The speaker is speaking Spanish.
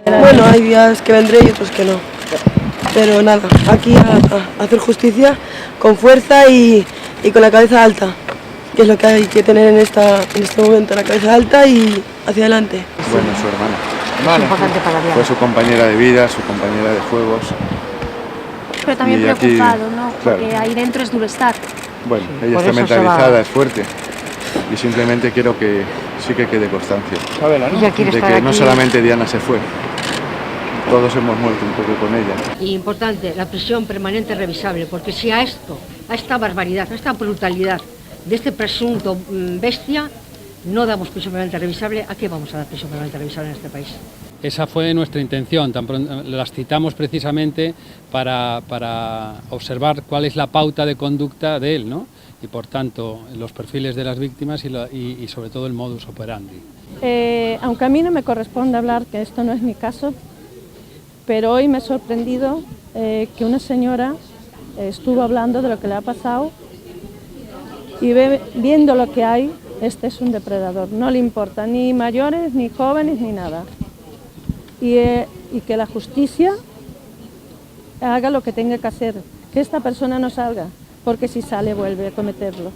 Bueno, hay días que vendré y otros que no. Pero nada, aquí a hacer justicia con fuerza y con la cabeza alta, que es lo que hay que tener en este momento, la cabeza alta y hacia adelante. Bueno, su hermana. Es importante para Diana. Fue su compañera de vida, su compañera de juegos. Pero también Y aquí, preocupado, ¿no? claro. Porque ahí dentro es duro estar. Bueno, Sí, ella por está eso se mentalizada, va. es fuerte. Y simplemente quiero que sí que quede constancia Ella quiere de estar que aquí. no solamente Diana se fue, todos hemos muerto un poco con ella. Y importante, la prisión permanente revisable, porque si a esto, a esta barbaridad, a esta brutalidad de este presunto bestia, no damos prisión permanente revisable, ¿a qué vamos a dar prisión permanente revisable en este país? Esa fue nuestra intención, las citamos precisamente para observar cuál es la pauta de conducta de él, ¿no? Y por tanto los perfiles de las víctimas y sobre todo el modus operandi. Aunque a mí no me corresponde hablar, que esto no es mi caso, pero hoy me he sorprendido que una señora estuvo hablando de lo que le ha pasado y viendo lo que hay, este es un depredador, no le importa ni mayores, ni jóvenes, ni nada. Y que la justicia haga lo que tenga que hacer, que esta persona no salga, porque si sale vuelve a cometerlo.